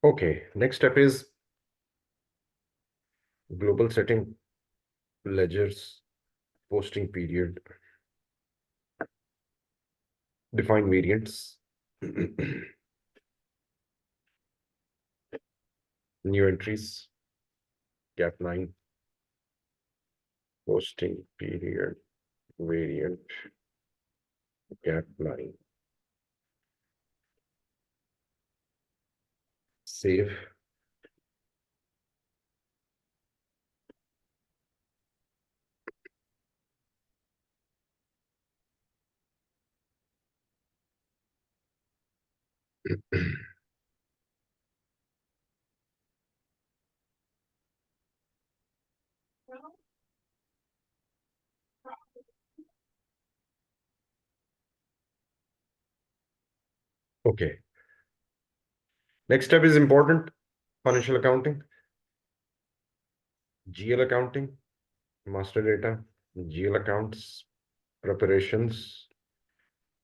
Okay, next step is global setting, ledgers, posting period, define variants, new entries, gap 9, posting period, variant, gap 9. Save. Okay. Next step is important. Financial accounting, GL accounting, master data, GL accounts, preparations,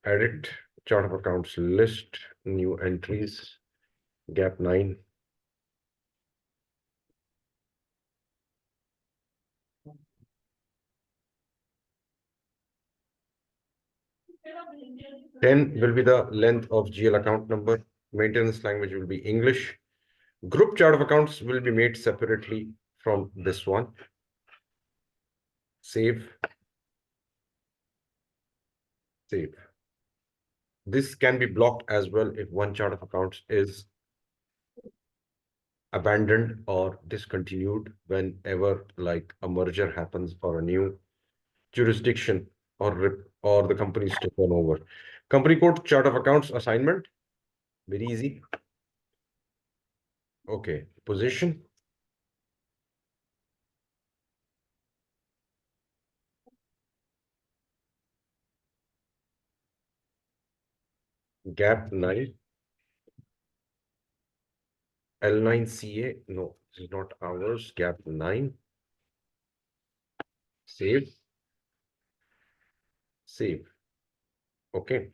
edit, chart of accounts list, new entries, gap 9. Ten will be the length of GL account number. Maintenance language will be English. Group chart of accounts will be made separately from this one. Save. Save. This can be blocked as well if one chart of accounts is abandoned or discontinued whenever like a merger happens or a new jurisdiction or the company is taken over. Company code chart of accounts assignment, very easy. Okay, position, gap 9, L9CA, no, this is not ours, gap 9, save, save. Okay,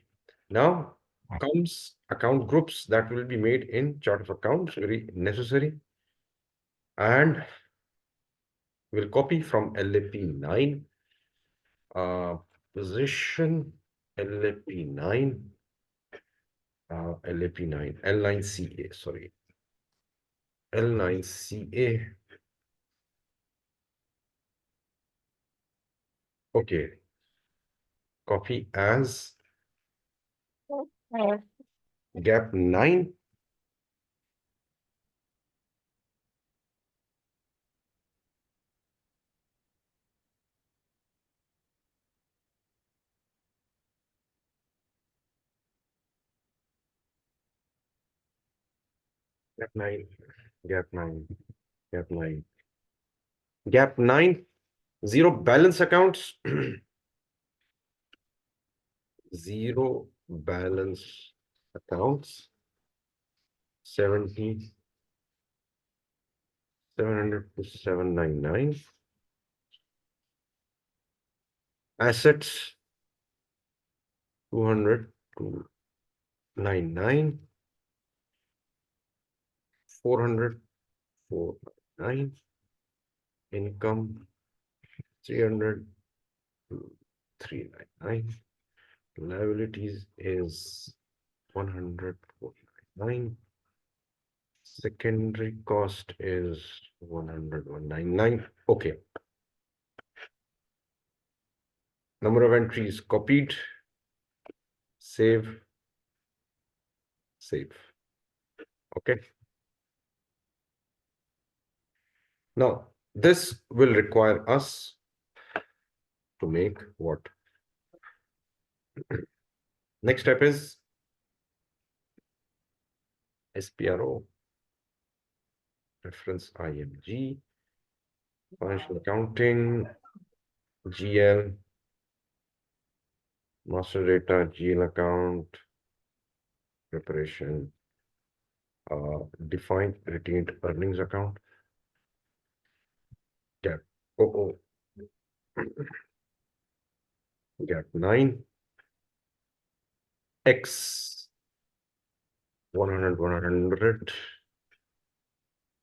now comes account groups that will be made in chart of accounts, very necessary. And we'll copy from LAP 9, position LAP 9, LAP 9, L9CA, sorry, L9CA. Okay, copy as gap 9, gap 9, gap 9, gap 9, gap 9, zero balance accounts, zero balance accounts, 70, 700 to 799. Assets, 200 to 99, 400, 499. Income, 300 to 399. Liabilities is 100, 499. Secondary cost is 100, 199. Okay. Number of entries copied. Save. Save. Okay. Now, this will require us to make what? Next step is SPRO, reference IMG, financial accounting, GL, master data, GL account, preparation, defined retained earnings account, gap, oh, gap 9, X, 100, 100,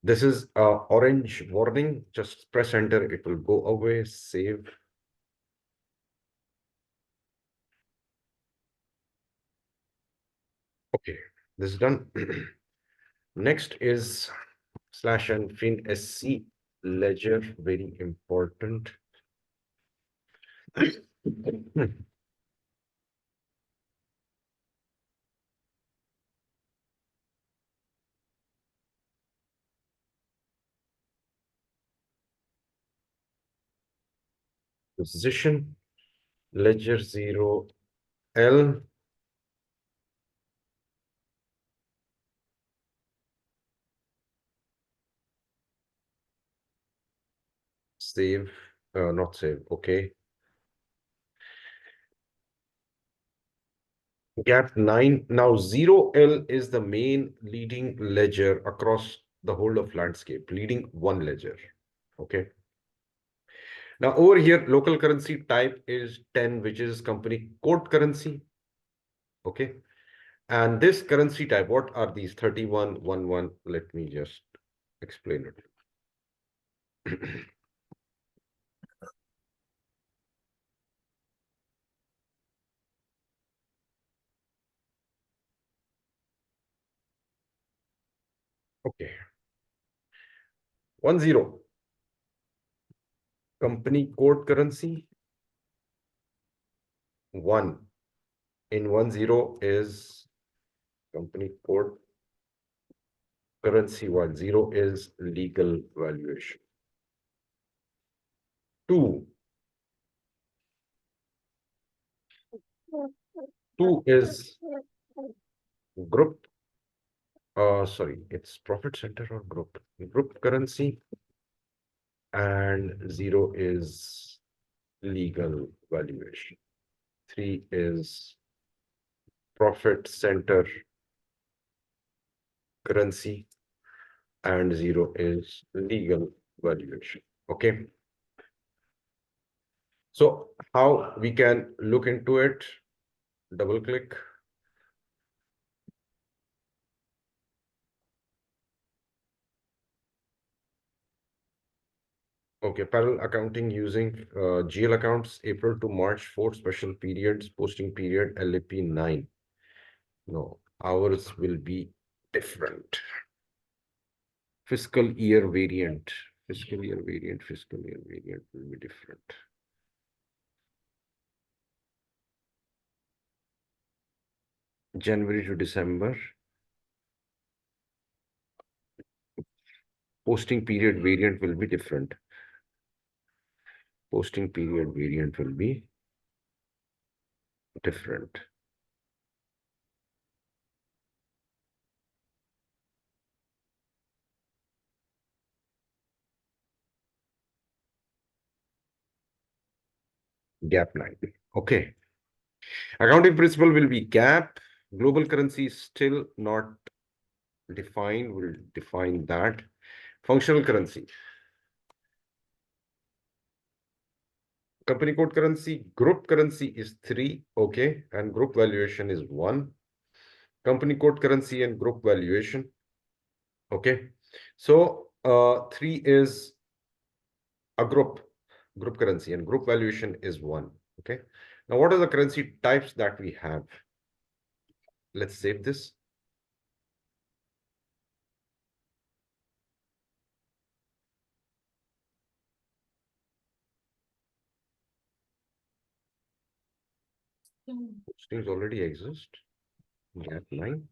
This is a orange warning. Just press enter. It will go away. Save. Okay, this is done. Next is slash and fin SC ledger. Very important. Position ledger 0L. Save. Not save. Okay. Gap 9. Now 0L is the main leading ledger across the whole of landscape, leading one ledger. Okay. Now over here, local currency type is 10, which is company code currency. Okay. And this currency type, what are these 3111? Let me just explain it. Okay. 10. Company code currency. 1. In 10 is company code currency 10 is legal valuation. 2. 2 is group. Sorry, it's profit center or group. Group currency. And 0 is legal valuation. 3 is profit center currency, and 0 is legal valuation. Okay. So how we can look into it? Double click. Okay, parallel accounting using GL accounts, April to March, 4 special periods, posting period LAP 9. No, ours will be different. Fiscal year variant, fiscal year variant, fiscal year variant will be different. January to December. Posting period variant will be different. Posting period variant will be different. Gap 9. Okay. Accounting principle will be gap. Global currency is still not defined. We'll define that. Functional currency. Company code currency. Group currency is 3. Okay. And group valuation is 1. Company code currency and group valuation. Okay. So 3 is a group currency, and group valuation is 1. Okay. Now, what are the currency types that we have? Let's save this. Postings already exist. Gap 9.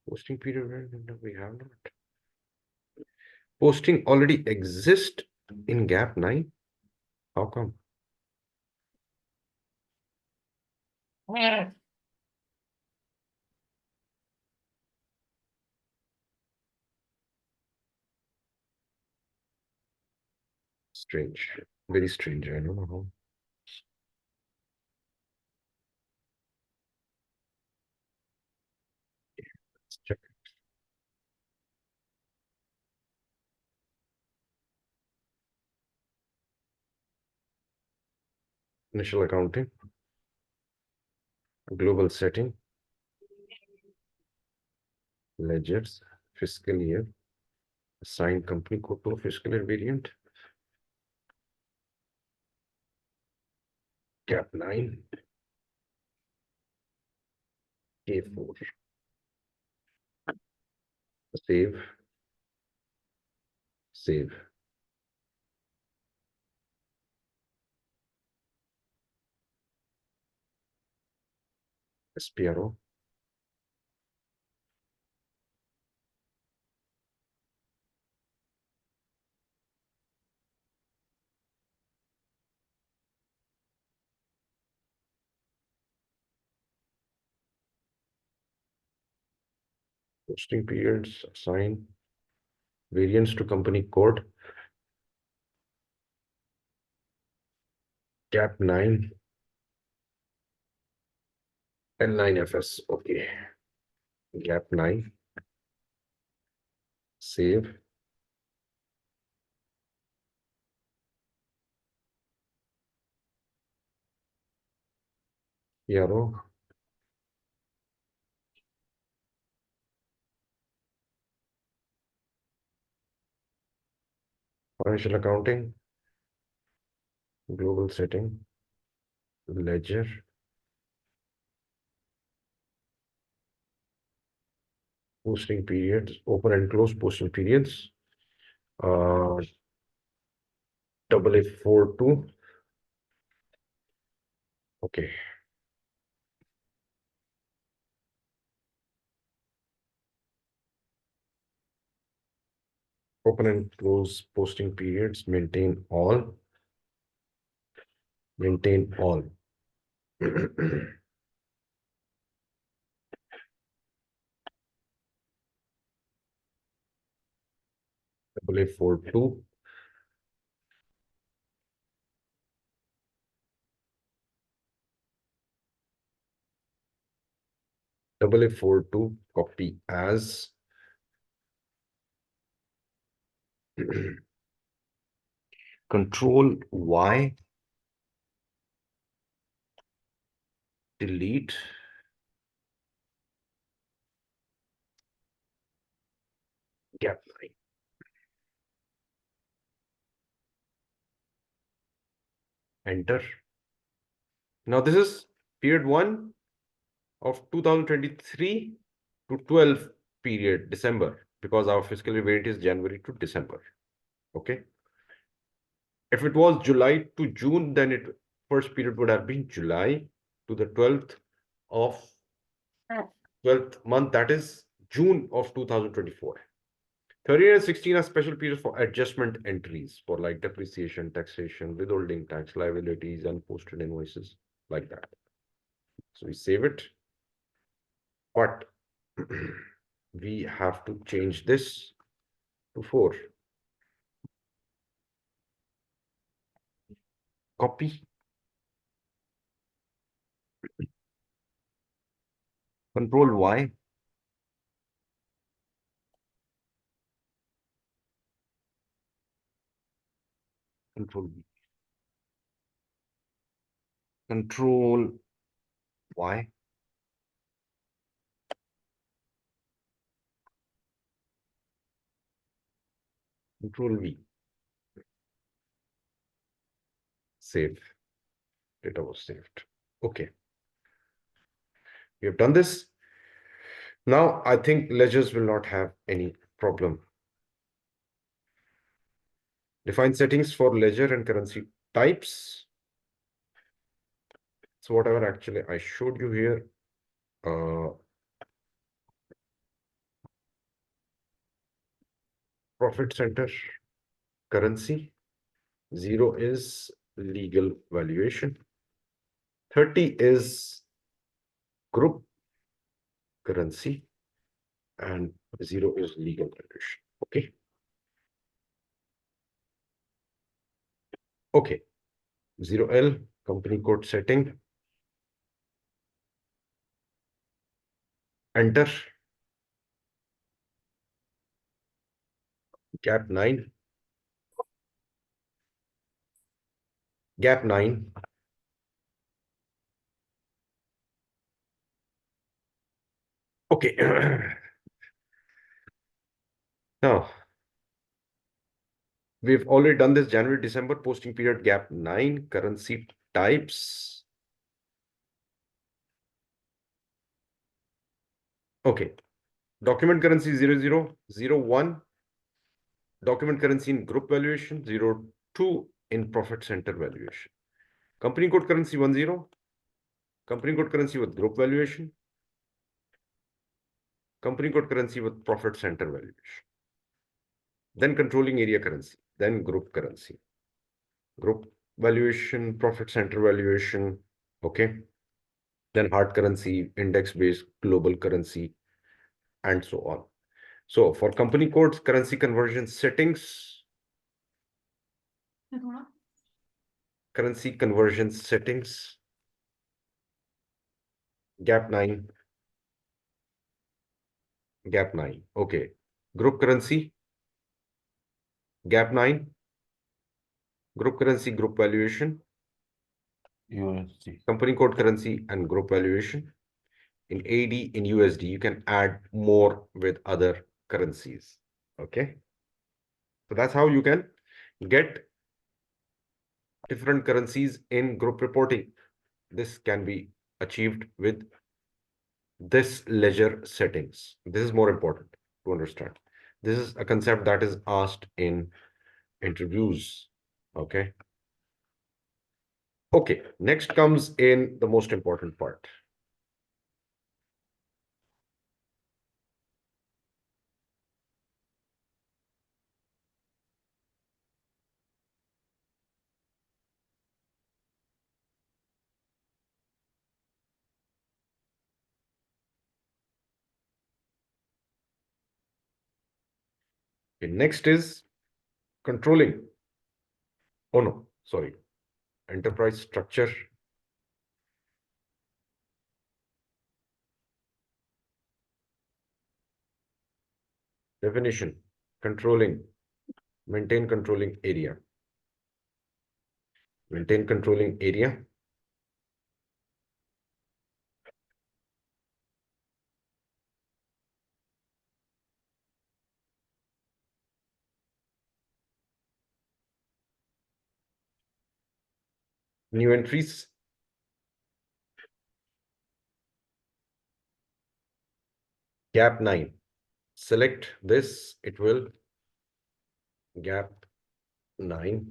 Posting period, we have not. Posting already exist in gap 9. How come? Strange. Very strange. I don't know how. Let's check. Initial accounting. Global setting. Ledgers. fiscal year. Assign company code to a fiscal year variant. Gap 9. K4. Save. Save. SPRO. Posting periods. Assign variance to company code. Gap 9. L9FS. Okay. Gap 9. Save. PRO. Financial accounting. Global setting. Ledger. Posting periods. Open and close posting periods. Double F42. Okay. Open and close posting periods. Maintain all. Maintain all. Double F42. Double F42. Copy as. Control Y. Delete. Gap 9. Enter. Now this is period 1 of 2023 to 12 period December, because our fiscal year variant is January to December. Okay. If it was July to June, then it first period would have been July to the 12th of 12th month, that is June of 2024. 13 and 16 are special periods for adjustment entries for like depreciation, taxation, withholding tax, liabilities, unposted invoices, like that. So we save it, but we have to change this to 4. Copy. Control Y. Control V. Control Y. Control V. Save. Data was saved. Okay. We have done this. Now I think ledgers will not have any problem. Define settings for ledger and currency types. So whatever actually I showed you here, profit center, currency, 0 is legal valuation, 30 is group currency, and 0 is legal valuation. Okay. Okay. 0L, company code setting. Enter. Gap 9. Gap 9. Okay. Now, we've already done this January, December posting period gap 9, currency types. Okay. Document currency 0001. Document currency in group valuation 02 in profit center valuation. Company code currency 10. Company code currency with group valuation. Company code currency with profit center valuation. Then controlling area currency. Then group currency. Group valuation, profit center valuation. Okay. Then hard currency, index-based global currency, and so on. So for company codes, currency conversion settings, currency conversion settings, gap 9, gap 9. Okay. Group currency, gap 9, group currency, group valuation, USD. company code currency, and group valuation. In AD, in USD, you can add more with other currencies. Okay. So that's how you can get different currencies in group reporting. This can be achieved with this ledger settings. This is more important to understand. This is a concept that is asked in interviews. Okay. Okay. Next comes in the most important part. Okay, next is controlling. Oh no, sorry. Enterprise structure. Definition. Controlling. Maintain controlling area. Maintain controlling area. New entries. Gap 9. Select this. It will gap 9.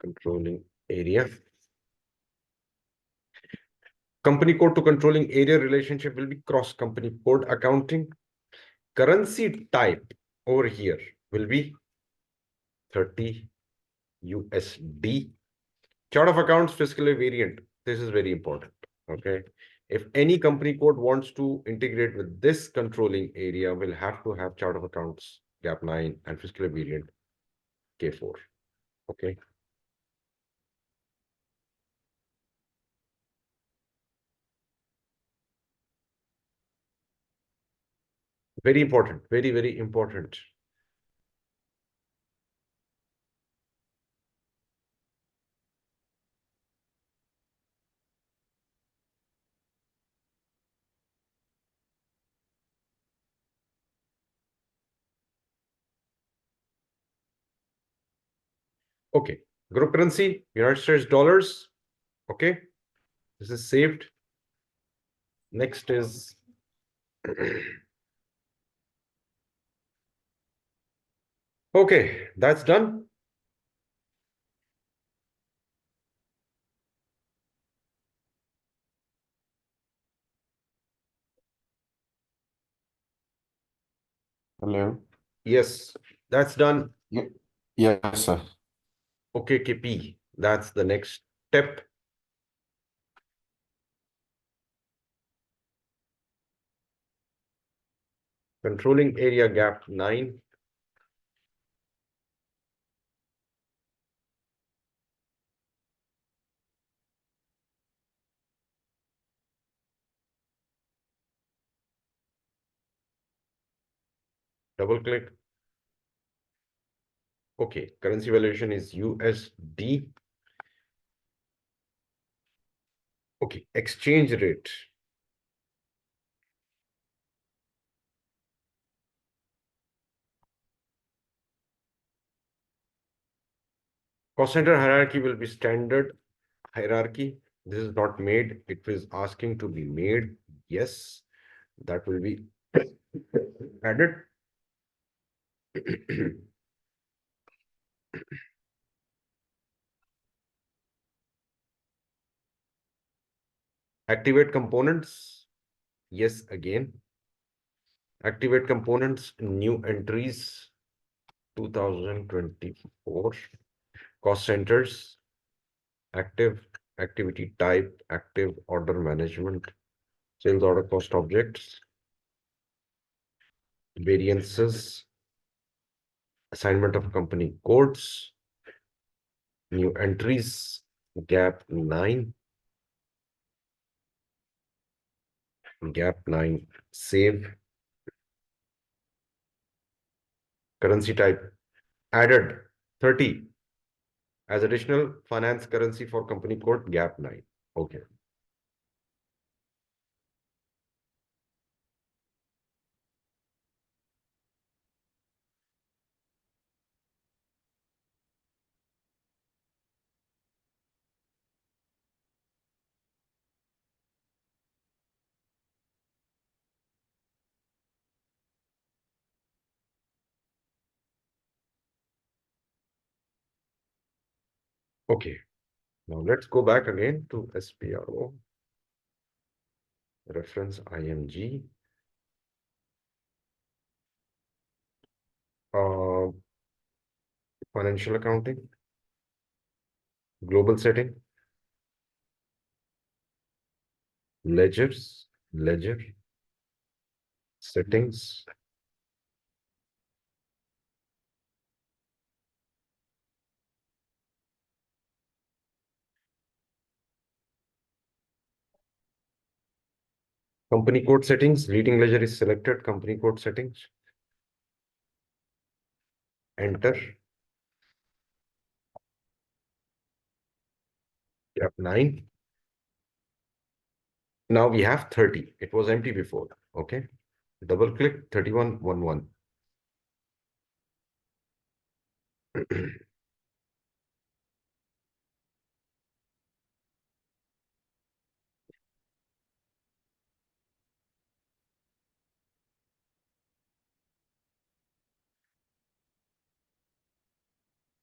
Controlling area. Company code to controlling area relationship will be cross company code accounting. Currency type over here will be 30 USD. Chart of accounts fiscally variant. This is very important. Okay. If any company code wants to integrate with this controlling area, will have to have chart of accounts gap 9 and fiscally variant K4. Okay. Very important. Very, very important. Okay. Group currency, United States dollars. Okay. This is saved. Next is okay, that's done. Hello. Yes, that's done. Yeah. Yes, sir. Okay, KP. That's the next step. Controlling area gap 9. Double click. Okay, currency valuation is USD. Okay, exchange rate. Cost center hierarchy will be standard hierarchy. This is not made. It is asking to be made. Yes, that will be added. Activate components. Yes, again. Activate components, new entries, 2024. Cost centers, active, activity type, active order management, sales order cost objects, variances, assignment of company codes, new entries, gap 9, gap 9, save, currency type added 30 as additional finance currency for company code gap 9. Okay. Okay. Now let's go back again to SPRO, reference IMG. Uh, Financial accounting, global setting, ledgers, ledger, settings, company code settings, leading ledger is selected, company code settings, enter, gap 9. Now we have 30. It was empty before. Okay. Double click 3111.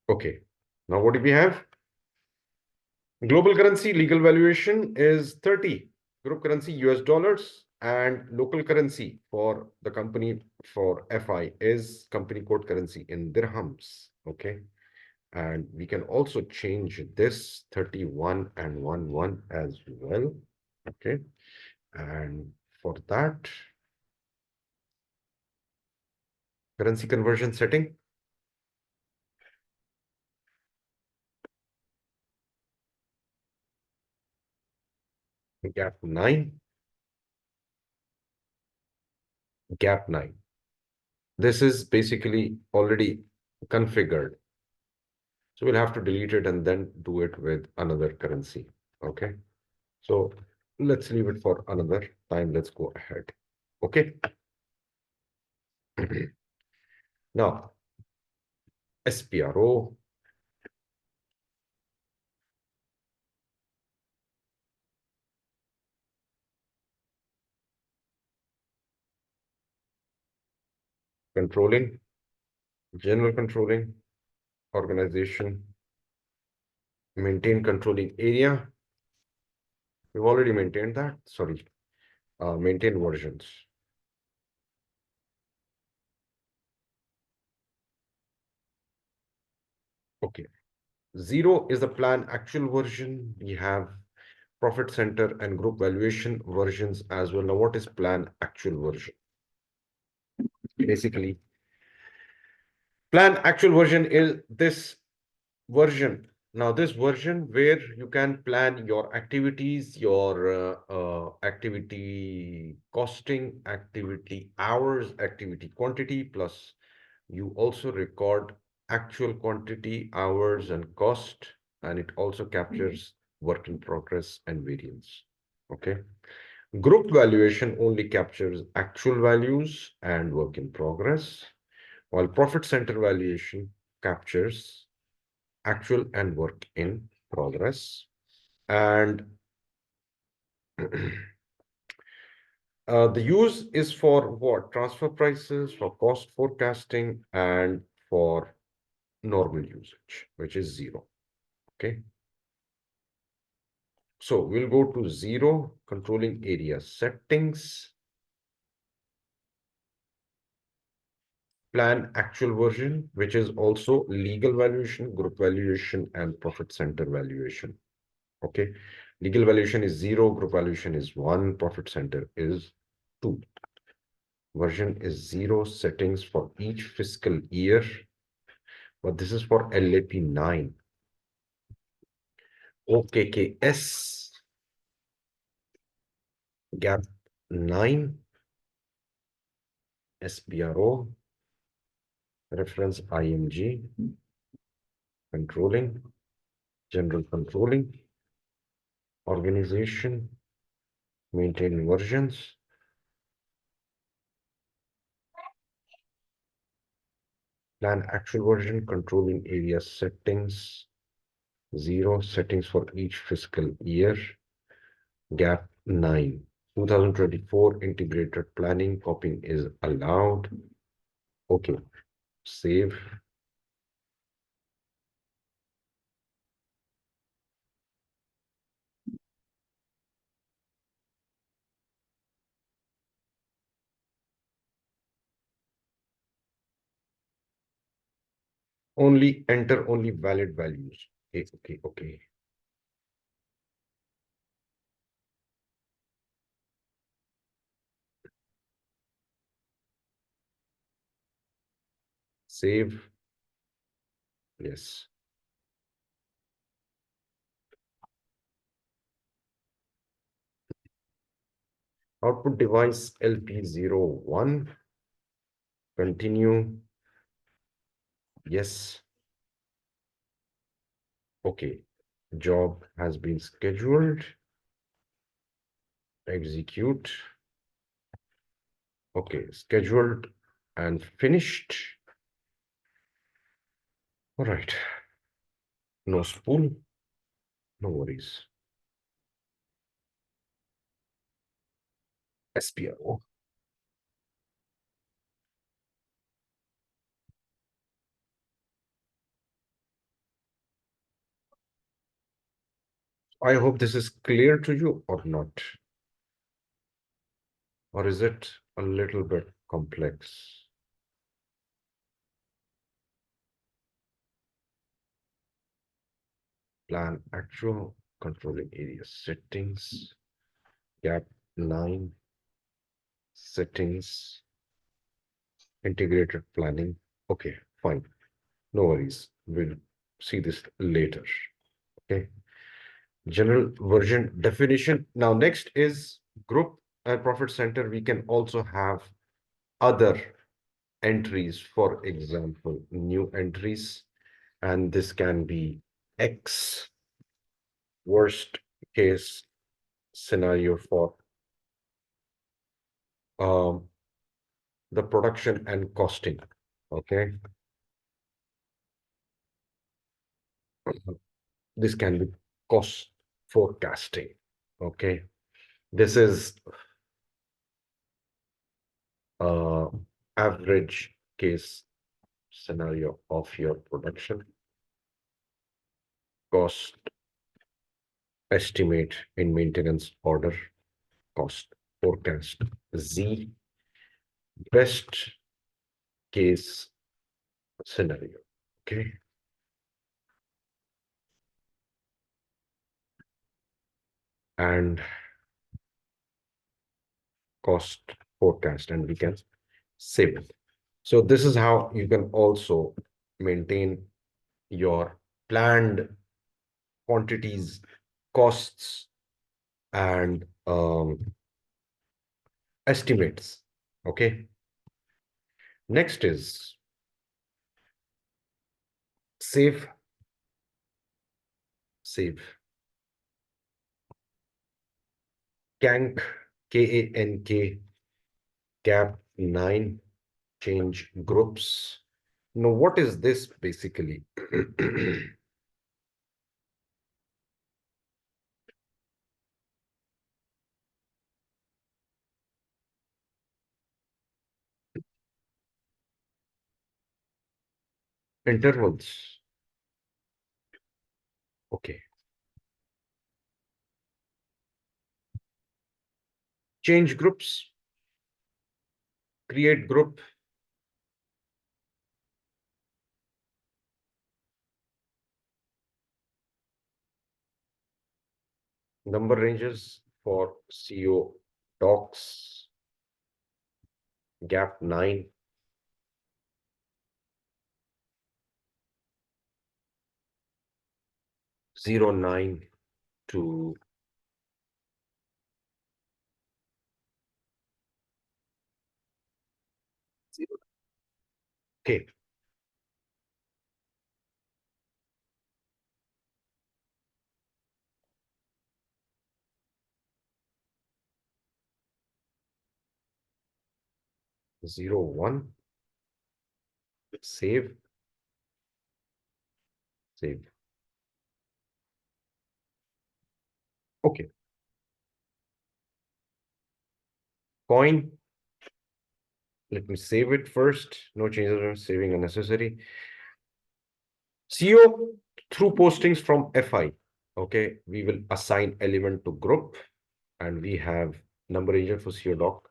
Okay. Now what do we have? Global currency legal valuation is 30. Group currency US dollars, and local currency for the company for FI is company code currency in dirhams. Okay. And we can also change this 31 and 11 as well. Okay. And for that, currency conversion setting, gap 9, gap 9. This is basically already configured. So we'll have to delete it and then do it with another currency. Okay. So let's leave it for another time. Let's go ahead. Okay. Now, SPRO, controlling, general controlling, organization, maintain controlling area. We've already maintained that. Sorry. Maintain versions. Okay. 0 is the plan actual version. We have profit center and group valuation versions as well. Now, what is plan actual version? Basically, plan actual version is this version. Now, this version where you can plan your activities, your activity costing, activity hours, activity quantity, plus you also record actual quantity, hours, and cost, and it also captures work in progress and variance. Okay. Group valuation only captures actual values and work in progress, while profit center valuation captures actual and work in progress. And the use is for what? Transfer prices, for cost forecasting, and for normal usage, which is zero. Okay. So we'll go to zero, controlling area settings, plan actual version, which is also legal valuation, group valuation, and profit center valuation. Okay. Legal valuation is zero, group valuation is one, profit center is two. Version is zero, settings for each fiscal year. But this is for LAP 9. OKKS, gap 9, SBRO, reference IMG, controlling, general controlling, organization, maintain versions, plan actual version, controlling area settings, zero, settings for each fiscal year, gap 9. 2024 integrated planning copying is allowed. Okay, save. Only enter only valid values. Okay. Save. Yes. Output device LP01. Continue. Yes. Okay. Job has been scheduled. Execute. Okay. Scheduled and finished. All right. No spool. No worries. SPRO. I hope this is clear to you or not. Or is it a little bit complex? Plan actual controlling area settings. Gap 9. Settings. Integrated planning. Okay, fine. No worries. We'll see this later. Okay. General version definition. Now, next is group and profit center. We can also have other entries, for example, new entries, and this can be X, worst case scenario for um, the production and costing. Okay. This can be cost forecasting. Okay. This is average case scenario of your production cost estimate in maintenance order cost forecast Z, best case scenario. Okay. And cost forecast, and we can save it. So this is how you can also maintain your planned quantities, costs, and estimates. Okay. Next is save. Kank, KANK, gap 9, change groups. Now, what is this basically? intervals. Okay. Change groups, create group, number ranges for CO docs, gap 9, 09 to 0. Okay. Zero, 1, save, save. Okay. Coin, let me save it first. No changes are saving unnecessary. CO through postings from FI. Okay, we will assign element to group, and we have number agent for CO doc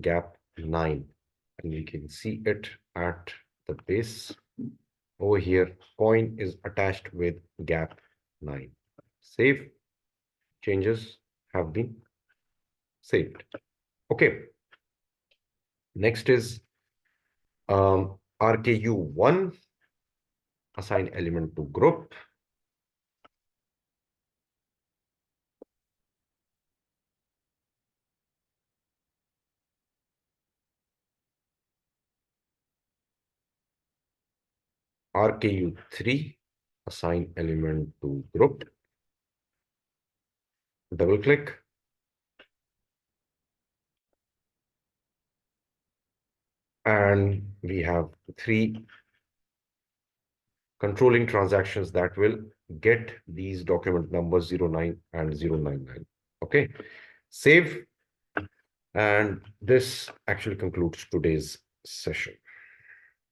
gap 9, and we can see it at the base. Over here, coin is attached with gap 9. Save. Changes have been saved. Okay. Next is RKU1, assign element to group. RKU3, assign element to group. Double click. And we have 3 controlling transactions that will get these document numbers 09 and 099. Okay. Save. And this actually concludes today's session.